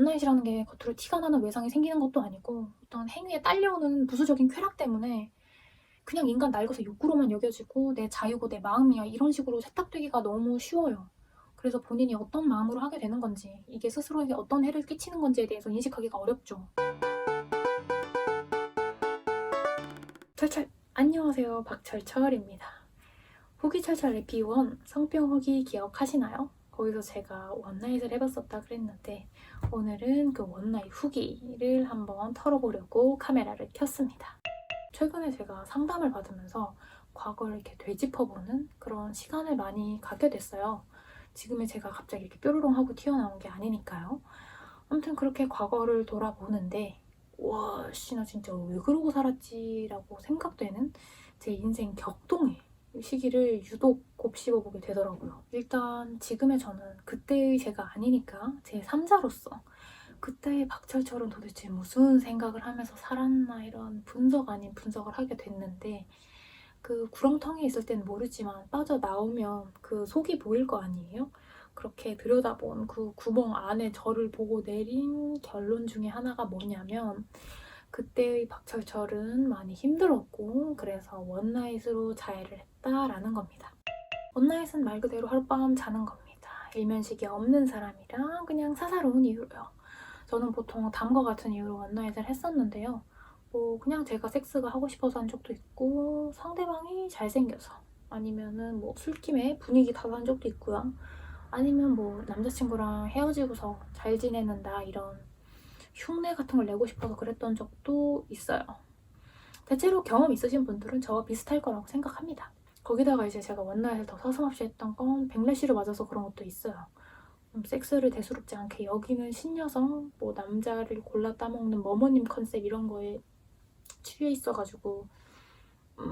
원나잇이라는 게 겉으로 티가 나는 외상이 생기는 것도 아니고 어떤 행위에 딸려오는 부수적인 쾌락 때문에 그냥 인간 낡아서 욕구로만 여겨지고 내 자유고 내 마음이야 이런 식으로 세탁되기가 너무 쉬워요. 그래서 본인이 어떤 마음으로 하게 되는 건지, 이게 스스로에게 어떤 해를 끼치는 건지에 대해서 인식하기가 어렵죠. 철철! 안녕하세요, 박철철입니다. 후기철철 에피 1 성병 후기 기억하시나요? 거기서 제가 원나잇을 해봤었다 그랬는데 오늘은 그 원나잇 후기를 한번 털어보려고 카메라를 켰습니다. 최근에 제가 상담을 받으면서 과거를 이렇게 되짚어보는 그런 시간을 많이 갖게 됐어요. 지금의 제가 갑자기 이렇게 뾰로롱 하고 튀어나온 게 아니니까요. 아무튼 그렇게 과거를 돌아보는데 와, 씨, 나 진짜 왜 그러고 살았지? 라고 생각되는 제 인생 격동의 시기를 유독 곱씹어보게 되더라고요. 일단 지금의 저는 그때의 제가 아니니까 제 3자로서 그때의 박철철은 도대체 무슨 생각을 하면서 살았나, 이런 분석 아닌 분석을 하게 됐는데, 그 구렁텅이에 있을 땐 모르지만 빠져나오면 그 속이 보일 거 아니에요? 그렇게 들여다본 그 구멍 안에 저를 보고 내린 결론 중에 하나가 뭐냐면, 그때의 박철철은 많이 힘들었고 그래서 원나잇으로 자해를 했다라는 겁니다. 원나잇은 말 그대로 하룻밤 자는 겁니다. 일면식이 없는 사람이랑 그냥 사사로운 이유로요. 저는 보통 다음과 같은 이유로 원나잇을 했었는데요. 뭐 그냥 제가 섹스가 하고 싶어서 한 적도 있고, 상대방이 잘생겨서, 아니면은 뭐 술김에 분위기 타서 한 적도 있고요. 아니면 뭐 남자친구랑 헤어지고서 잘 지내는다 이런 흉내 같은 걸 내고 싶어서 그랬던 적도 있어요. 대체로 경험 있으신 분들은 저와 비슷할 거라고 생각합니다. 거기다가 이제 제가 원나잇을 더 서슴없이 했던 건 백래시를 맞아서 그런 것도 있어요. 섹스를 대수롭지 않게 여기는 신여성, 뭐 남자를 골라 따먹는 머머님 컨셉 이런 거에 취해 있어가지고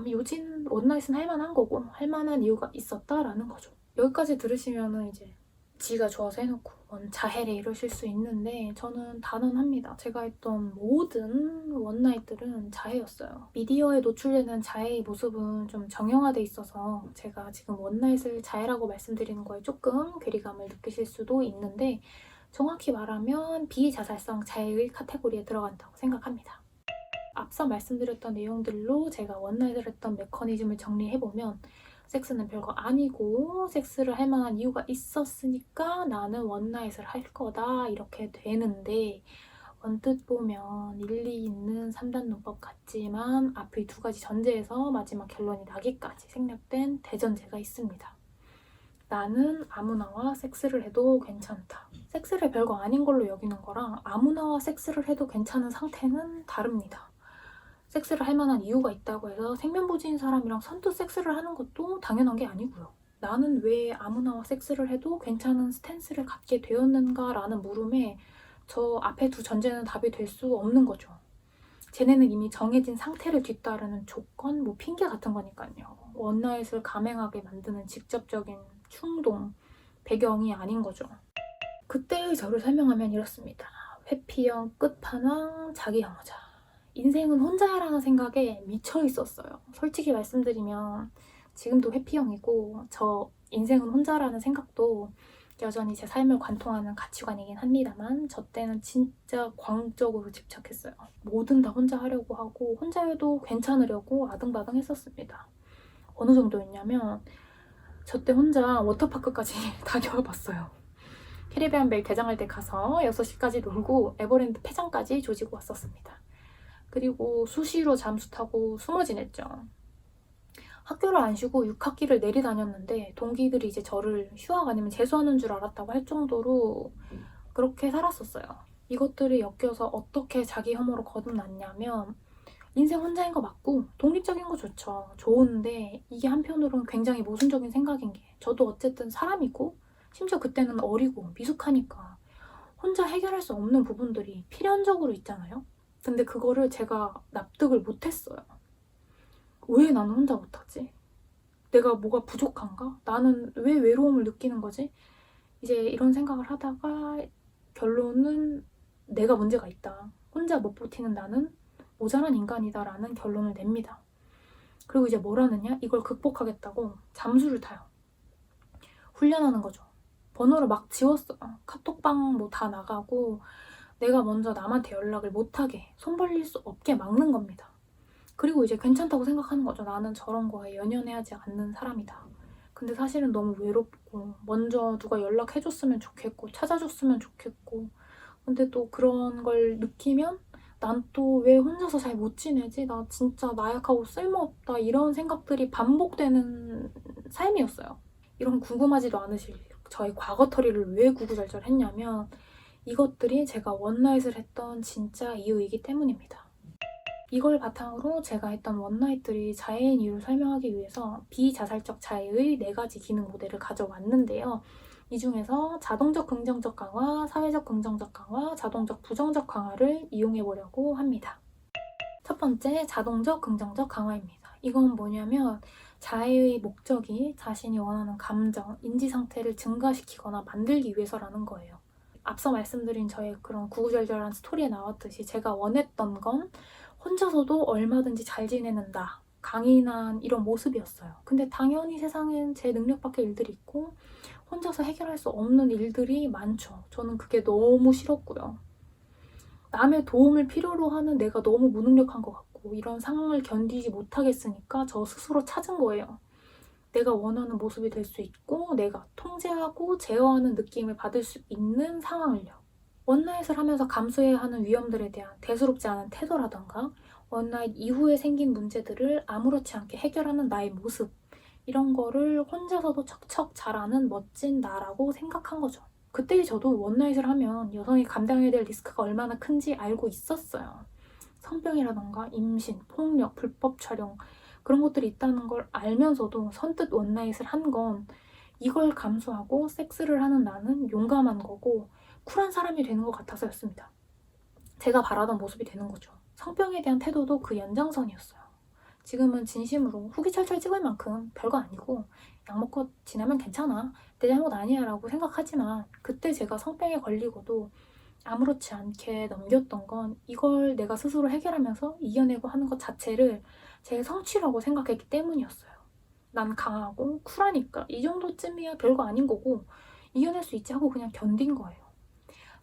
요즘 원나잇은 할만한 거고 할만한 이유가 있었다라는 거죠. 여기까지 들으시면은 이제 지가 좋아서 해놓고 뭔 자해래 이러실 수 있는데, 저는 단언합니다. 제가 했던 모든 원나잇들은 자해였어요. 미디어에 노출되는 자해의 모습은 좀 정형화돼 있어서 제가 지금 원나잇을 자해라고 말씀드리는 거에 조금 괴리감을 느끼실 수도 있는데, 정확히 말하면 비자살성 자해의 카테고리에 들어간다고 생각합니다. 앞서 말씀드렸던 내용들로 제가 원나잇을 했던 메커니즘을 정리해보면, 섹스는 별거 아니고 섹스를 할 만한 이유가 있었으니까 나는 원나잇을 할 거다 이렇게 되는데, 언뜻 보면 일리 있는 3단 논법 같지만 앞의 두 가지 전제에서 마지막 결론이 나기까지 생략된 대전제가 있습니다. 나는 아무나와 섹스를 해도 괜찮다. 섹스를 별거 아닌 걸로 여기는 거랑 아무나와 섹스를 해도 괜찮은 상태는 다릅니다. 섹스를 할 만한 이유가 있다고 해서 생면부지인 사람이랑 선뜻 섹스를 하는 것도 당연한 게 아니고요. 나는 왜 아무나와 섹스를 해도 괜찮은 스탠스를 갖게 되었는가라는 물음에 저 앞에 두 전제는 답이 될 수 없는 거죠. 쟤네는 이미 정해진 상태를 뒤따르는 조건, 뭐 핑계 같은 거니까요. 원나잇을 감행하게 만드는 직접적인 충동, 배경이 아닌 거죠. 그때의 저를 설명하면 이렇습니다. 회피형, 끝판왕, 자기 혐오자. 인생은 혼자야라는 생각에 미쳐 있었어요. 솔직히 말씀드리면 지금도 회피형이고 저 인생은 혼자라는 생각도 여전히 제 삶을 관통하는 가치관이긴 합니다만, 저 때는 진짜 광적으로 집착했어요. 뭐든 다 혼자 하려고 하고 혼자여도 괜찮으려고 아등바등 했었습니다. 어느 정도였냐면 저 때 혼자 워터파크까지 다녀와봤어요. 캐리비안 베이 개장할 때 가서 6시까지 놀고 에버랜드 폐장까지 조지고 왔었습니다. 그리고 수시로 잠수 타고 숨어 지냈죠. 학교를 안 쉬고 6학기를 내리 다녔는데 동기들이 이제 저를 휴학 아니면 재수하는 줄 알았다고 할 정도로 그렇게 살았었어요. 이것들이 엮여서 어떻게 자기 혐오로 거듭났냐면, 인생 혼자인 거 맞고 독립적인 거 좋죠. 좋은데 이게 한편으로는 굉장히 모순적인 생각인 게, 저도 어쨌든 사람이고 심지어 그때는 어리고 미숙하니까 혼자 해결할 수 없는 부분들이 필연적으로 있잖아요. 근데 그거를 제가 납득을 못했어요. 왜 나는 혼자 못하지? 내가 뭐가 부족한가? 나는 왜 외로움을 느끼는 거지? 이제 이런 생각을 하다가 결론은 내가 문제가 있다. 혼자 못 버티는 나는 모자란 인간이다 라는 결론을 냅니다. 그리고 이제 뭘 하느냐? 이걸 극복하겠다고 잠수를 타요. 훈련하는 거죠. 번호를 막 지웠어요. 카톡방 뭐 다 나가고 내가 먼저 남한테 연락을 못하게, 손 벌릴 수 없게 막는 겁니다. 그리고 이제 괜찮다고 생각하는 거죠. 나는 저런 거에 연연해하지 않는 사람이다. 근데 사실은 너무 외롭고 먼저 누가 연락해줬으면 좋겠고 찾아줬으면 좋겠고, 근데 또 그런 걸 느끼면 난 또 왜 혼자서 잘 못 지내지? 나 진짜 나약하고 쓸모없다. 이런 생각들이 반복되는 삶이었어요. 이런 궁금하지도 않으실 저의 과거터리를 왜 구구절절 했냐면 이것들이 제가 원나잇을 했던 진짜 이유이기 때문입니다. 이걸 바탕으로 제가 했던 원나잇들이 자해인 이유를 설명하기 위해서 비자살적 자해의 4가지 기능 모델을 가져왔는데요. 이 중에서 자동적 긍정적 강화, 사회적 긍정적 강화, 자동적 부정적 강화를 이용해 보려고 합니다. 첫 번째, 자동적 긍정적 강화입니다. 이건 뭐냐면 자해의 목적이 자신이 원하는 감정, 인지 상태를 증가시키거나 만들기 위해서라는 거예요. 앞서 말씀드린 저의 그런 구구절절한 스토리에 나왔듯이 제가 원했던 건 혼자서도 얼마든지 잘 지내는 나, 강인한 이런 모습이었어요. 근데 당연히 세상엔 제 능력 밖의 일들이 있고 혼자서 해결할 수 없는 일들이 많죠. 저는 그게 너무 싫었고요. 남의 도움을 필요로 하는 내가 너무 무능력한 것 같고 이런 상황을 견디지 못하겠으니까 저 스스로 찾은 거예요. 내가 원하는 모습이 될 수 있고 내가 통제하고 제어하는 느낌을 받을 수 있는 상황을요. 원나잇을 하면서 감수해야 하는 위험들에 대한 대수롭지 않은 태도라던가 원나잇 이후에 생긴 문제들을 아무렇지 않게 해결하는 나의 모습, 이런 거를 혼자서도 척척 잘하는 멋진 나라고 생각한 거죠. 그때 저도 원나잇을 하면 여성이 감당해야 될 리스크가 얼마나 큰지 알고 있었어요. 성병이라던가 임신, 폭력, 불법 촬영 그런 것들이 있다는 걸 알면서도 선뜻 원나잇을 한 건 이걸 감수하고 섹스를 하는 나는 용감한 거고 쿨한 사람이 되는 것 같아서였습니다. 제가 바라던 모습이 되는 거죠. 성병에 대한 태도도 그 연장선이었어요. 지금은 진심으로 후기 철철 찍을 만큼 별거 아니고 약 먹고 지나면 괜찮아, 내 잘못 아니야 라고 생각하지만 그때 제가 성병에 걸리고도 아무렇지 않게 넘겼던 건 이걸 내가 스스로 해결하면서 이겨내고 하는 것 자체를 제 성취라고 생각했기 때문이었어요. 난 강하고 쿨하니까 이 정도쯤이야 별거 아닌 거고 이겨낼 수 있지 하고 그냥 견딘 거예요.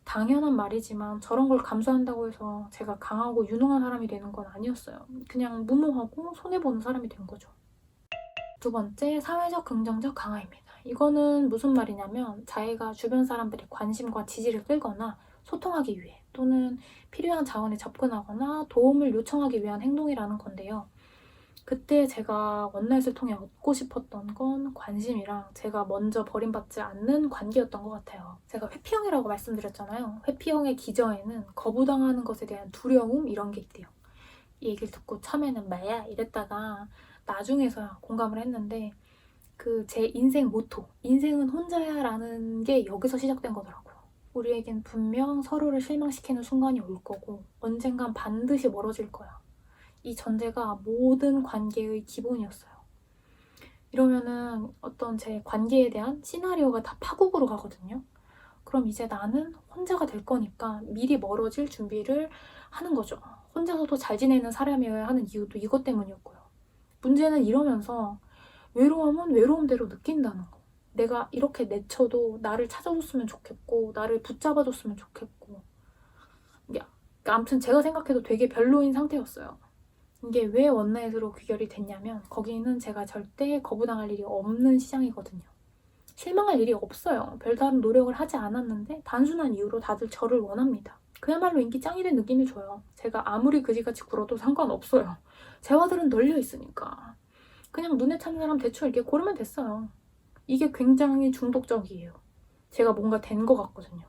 당연한 말이지만 저런 걸 감수한다고 해서 제가 강하고 유능한 사람이 되는 건 아니었어요. 그냥 무모하고 손해보는 사람이 된 거죠. 두 번째, 사회적 긍정적 강화입니다. 이거는 무슨 말이냐면 자기가 주변 사람들의 관심과 지지를 끌거나 소통하기 위해 또는 필요한 자원에 접근하거나 도움을 요청하기 위한 행동이라는 건데요. 그때 제가 원나잇을 통해 얻고 싶었던 건 관심이랑 제가 먼저 버림받지 않는 관계였던 것 같아요. 제가 회피형이라고 말씀드렸잖아요. 회피형의 기저에는 거부당하는 것에 대한 두려움 이런 게 있대요. 이 얘기를 듣고 처음에는 뭐야 이랬다가 나중에서야 공감을 했는데 그 제 인생 모토, 인생은 혼자야 라는 게 여기서 시작된 거더라고요. 우리에겐 분명 서로를 실망시키는 순간이 올 거고 언젠간 반드시 멀어질 거야. 이 전제가 모든 관계의 기본이었어요. 이러면은 어떤 제 관계에 대한 시나리오가 다 파국으로 가거든요. 그럼 이제 나는 혼자가 될 거니까 미리 멀어질 준비를 하는 거죠. 혼자서도 잘 지내는 사람이어야 하는 이유도 이것 때문이었고요. 문제는 이러면서 외로움은 외로움대로 느낀다는 거. 내가 이렇게 내쳐도 나를 찾아줬으면 좋겠고 나를 붙잡아줬으면 좋겠고 아무튼 제가 생각해도 되게 별로인 상태였어요. 이게 왜 원나잇으로 귀결이 됐냐면 거기는 제가 절대 거부당할 일이 없는 시장이거든요. 실망할 일이 없어요. 별다른 노력을 하지 않았는데 단순한 이유로 다들 저를 원합니다. 그야말로 인기 짱이 된 느낌을 줘요. 제가 아무리 그지같이 굴어도 상관없어요. 재화들은 널려 있으니까. 그냥 눈에 차는 사람 대충 이렇게 고르면 됐어요. 이게 굉장히 중독적이에요. 제가 뭔가 된 것 같거든요.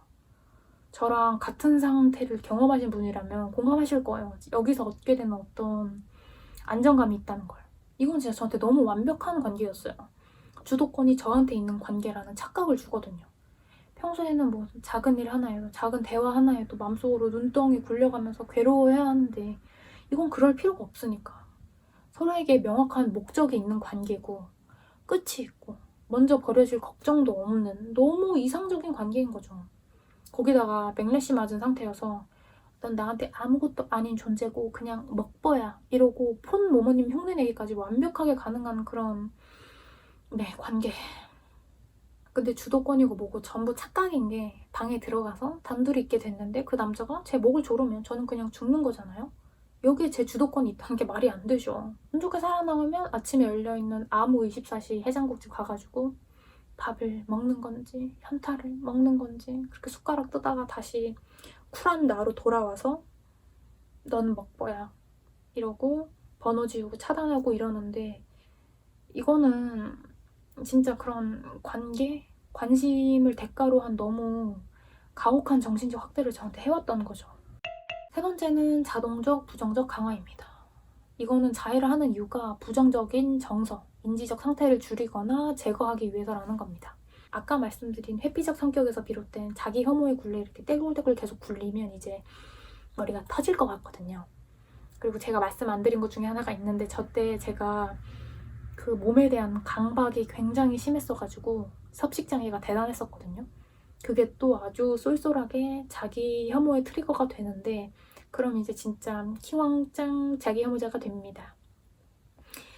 저랑 같은 상태를 경험하신 분이라면 공감하실 거예요. 여기서 얻게 되는 어떤 안정감이 있다는 걸. 이건 진짜 저한테 너무 완벽한 관계였어요. 주도권이 저한테 있는 관계라는 착각을 주거든요. 평소에는 뭐 작은 일 하나에도 작은 대화 하나에도 마음속으로 눈덩이 굴려가면서 괴로워해야 하는데 이건 그럴 필요가 없으니까. 서로에게 명확한 목적이 있는 관계고 끝이 있고 먼저 버려질 걱정도 없는 너무 이상적인 관계인 거죠. 거기다가 맥래시 맞은 상태여서 넌 나한테 아무것도 아닌 존재고 그냥 먹버야 이러고 폰 모모님 흉내내기까지 완벽하게 가능한 그런 관계. 근데 주도권이고 뭐고 전부 착각인 게 방에 들어가서 단둘이 있게 됐는데 그 남자가 제 목을 조르면 저는 그냥 죽는 거잖아요. 여기에 제 주도권이 있다는 게 말이 안 되죠. 운 좋게 살아남으면 아침에 열려있는 아무 24시 해장국집 가가지고 밥을 먹는 건지 현타를 먹는 건지 그렇게 숟가락 뜨다가 다시 쿨한 나로 돌아와서 너는 먹보야 이러고 번호 지우고 차단하고 이러는데 이거는 진짜 그런 관심을 대가로 한 너무 가혹한 정신적 학대를 저한테 해왔던 거죠. 세 번째는 자동적, 부정적 강화입니다. 이거는 자해를 하는 이유가 부정적인 정서, 인지적 상태를 줄이거나 제거하기 위해서라는 겁니다. 아까 말씀드린 회피적 성격에서 비롯된 자기 혐오의 굴레 이렇게 떼굴떼굴 계속 굴리면 이제 머리가 터질 것 같거든요. 그리고 제가 말씀 안 드린 것 중에 하나가 있는데 저때 제가 그 몸에 대한 강박이 굉장히 심했어가지고 섭식장애가 대단했었거든요. 그게 또 아주 쏠쏠하게 자기 혐오의 트리거가 되는데 그럼 이제 진짜 키왕짱 자기 혐오자가 됩니다.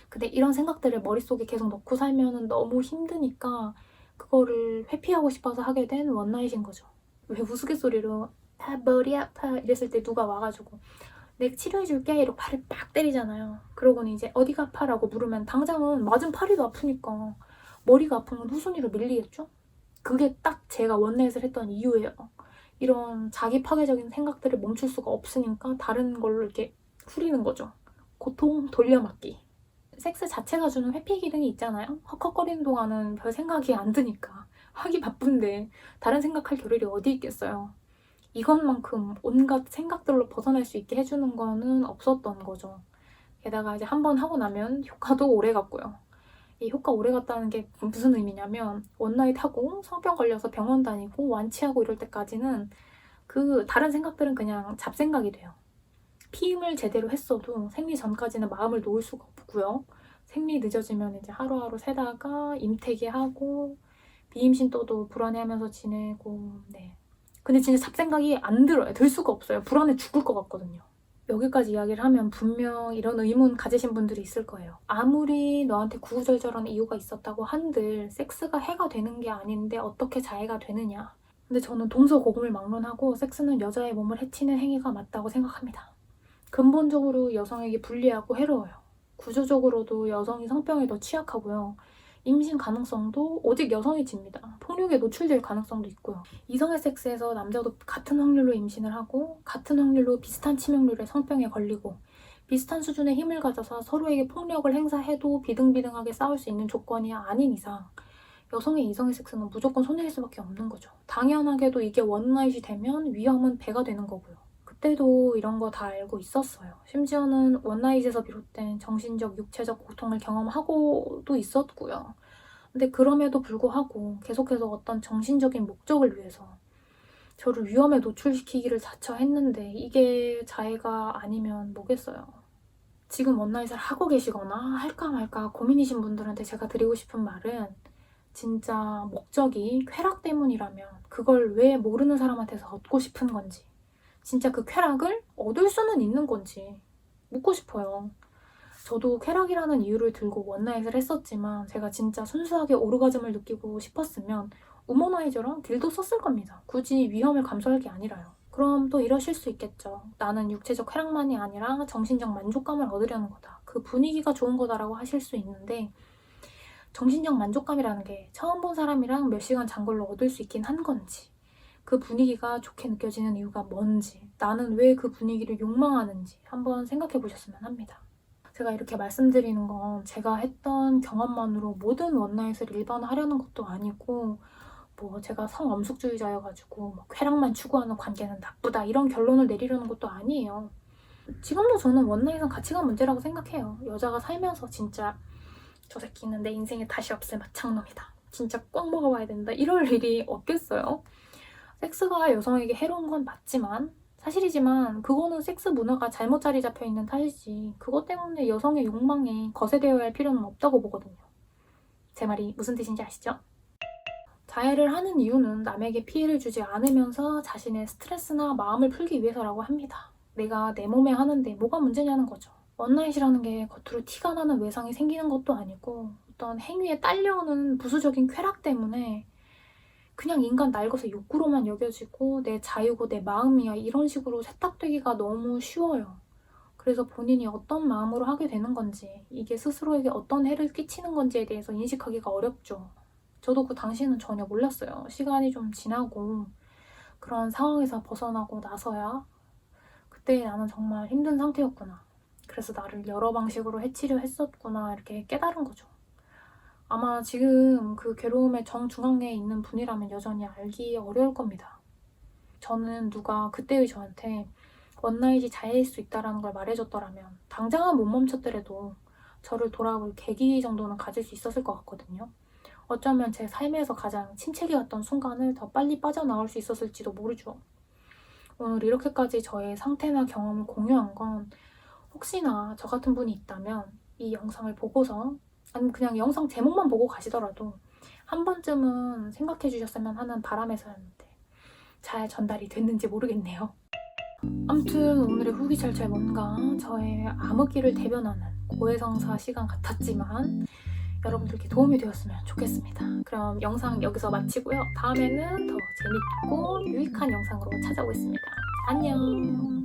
근데 이런 생각들을 머릿속에 계속 넣고 살면 너무 힘드니까 그거를 회피하고 싶어서 하게 된 원나잇인 거죠. 왜 우스갯소리로 아 머리 아파 이랬을 때 누가 와가지고 내가 치료해줄게 이러고 팔을 빡 때리잖아요. 그러고는 이제 어디가 아파? 라고 물으면 당장은 맞은 팔이도 아프니까 머리가 아프면 후순위로 밀리겠죠? 그게 딱 제가 원넷을 했던 이유예요. 이런 자기 파괴적인 생각들을 멈출 수가 없으니까 다른 걸로 이렇게 후리는 거죠. 고통 돌려막기. 섹스 자체가 주는 회피 기능이 있잖아요. 헉헉거리는 동안은 별 생각이 안 드니까 하기 바쁜데 다른 생각할 겨를이 어디 있겠어요. 이것만큼 온갖 생각들로 벗어날 수 있게 해주는 거는 없었던 거죠. 게다가 이제 한 번 하고 나면 효과도 오래 갔고요. 이 효과 오래 갔다는 게 무슨 의미냐면 원나잇 하고 성병 걸려서 병원 다니고 완치하고 이럴 때까지는 그 다른 생각들은 그냥 잡생각이 돼요. 피임을 제대로 했어도 생리 전까지는 마음을 놓을 수가 없고요. 생리 늦어지면 이제 하루하루 새다가 임태기하고 비임신 떠도 불안해하면서 지내고 네. 근데 진짜 잡생각이 안 들어요. 들 수가 없어요. 불안해 죽을 것 같거든요. 여기까지 이야기를 하면 분명 이런 의문 가지신 분들이 있을 거예요. 아무리 너한테 구구절절한 이유가 있었다고 한들 섹스가 해가 되는 게 아닌데 어떻게 자해가 되느냐. 근데 저는 동서고금을 막론하고 섹스는 여자의 몸을 해치는 행위가 맞다고 생각합니다. 근본적으로 여성에게 불리하고 해로워요. 구조적으로도 여성이 성병에 더 취약하고요. 임신 가능성도 오직 여성이 집니다. 폭력에 노출될 가능성도 있고요. 이성의 섹스에서 남자도 같은 확률로 임신을 하고 같은 확률로 비슷한 치명률의 성병에 걸리고 비슷한 수준의 힘을 가져서 서로에게 폭력을 행사해도 비등비등하게 싸울 수 있는 조건이 아닌 이상 여성의 이성의 섹스는 무조건 손해일 수밖에 없는 거죠. 당연하게도 이게 원나잇이 되면 위험은 배가 되는 거고요. 그때도 이런 거 다 알고 있었어요. 심지어는 원나잇에서 비롯된 정신적, 육체적 고통을 경험하고도 있었고요. 근데 그럼에도 불구하고 계속해서 어떤 정신적인 목적을 위해서 저를 위험에 노출시키기를 자처했는데 이게 자해가 아니면 뭐겠어요. 지금 원나잇을 하고 계시거나 할까 말까 고민이신 분들한테 제가 드리고 싶은 말은 진짜 목적이 쾌락 때문이라면 그걸 왜 모르는 사람한테서 얻고 싶은 건지 진짜 그 쾌락을 얻을 수는 있는 건지 묻고 싶어요. 저도 쾌락이라는 이유를 들고 원나잇을 했었지만 제가 진짜 순수하게 오르가즘을 느끼고 싶었으면 우머나이저랑 딜도 썼을 겁니다. 굳이 위험을 감수할 게 아니라요. 그럼 또 이러실 수 있겠죠. 나는 육체적 쾌락만이 아니라 정신적 만족감을 얻으려는 거다. 그 분위기가 좋은 거다라고 하실 수 있는데 정신적 만족감이라는 게 처음 본 사람이랑 몇 시간 잔 걸로 얻을 수 있긴 한 건지 그 분위기가 좋게 느껴지는 이유가 뭔지 나는 왜 그 분위기를 욕망하는지 한번 생각해 보셨으면 합니다. 제가 이렇게 말씀드리는 건 제가 했던 경험만으로 모든 원나잇을 일반화하려는 것도 아니고 뭐 제가 성엄숙주의자여가지고 뭐 쾌락만 추구하는 관계는 나쁘다 이런 결론을 내리려는 것도 아니에요. 지금도 저는 원나잇은 가치관 문제라고 생각해요. 여자가 살면서 진짜 저 새끼는 내 인생에 다시 없을 마창놈이다. 진짜 꽉 먹어봐야 된다. 이럴 일이 없겠어요? 섹스가 여성에게 해로운 건 맞지만 사실이지만 그거는 섹스 문화가 잘못 자리 잡혀 있는 탓이지 그것 때문에 여성의 욕망에 거세되어야 할 필요는 없다고 보거든요. 제 말이 무슨 뜻인지 아시죠? 자해를 하는 이유는 남에게 피해를 주지 않으면서 자신의 스트레스나 마음을 풀기 위해서라고 합니다. 내가 내 몸에 하는데 뭐가 문제냐는 거죠. 원나잇이라는 게 겉으로 티가 나는 외상이 생기는 것도 아니고 어떤 행위에 딸려오는 부수적인 쾌락 때문에 그냥 인간 낡아서 욕구로만 여겨지고 내 자유고 내 마음이야 이런 식으로 세탁되기가 너무 쉬워요. 그래서 본인이 어떤 마음으로 하게 되는 건지, 이게 스스로에게 어떤 해를 끼치는 건지에 대해서 인식하기가 어렵죠. 저도 그 당시에는 전혀 몰랐어요. 시간이 좀 지나고 그런 상황에서 벗어나고 나서야 그때 나는 정말 힘든 상태였구나. 그래서 나를 여러 방식으로 해치려 했었구나 이렇게 깨달은 거죠. 아마 지금 그 괴로움의 정중앙에 있는 분이라면 여전히 알기 어려울 겁니다. 저는 누가 그때의 저한테 원나잇이 자해일 수 있다는 걸 말해줬더라면 당장은 못 멈췄더라도 저를 돌아볼 계기 정도는 가질 수 있었을 것 같거든요. 어쩌면 제 삶에서 가장 침체기였던 순간을 더 빨리 빠져나올 수 있었을지도 모르죠. 오늘 이렇게까지 저의 상태나 경험을 공유한 건 혹시나 저 같은 분이 있다면 이 영상을 보고서, 아니면 그냥 영상 제목만 보고 가시더라도 한 번쯤은 생각해 주셨으면 하는 바람에서였는데 잘 전달이 됐는지 모르겠네요. 아무튼 오늘의 후기철철 뭔가 저의 암흑기를 대변하는 고해성사 시간 같았지만 여러분들께 도움이 되었으면 좋겠습니다. 그럼 영상 여기서 마치고요. 다음에는 더 재밌고 유익한 영상으로 찾아오겠습니다. 안녕.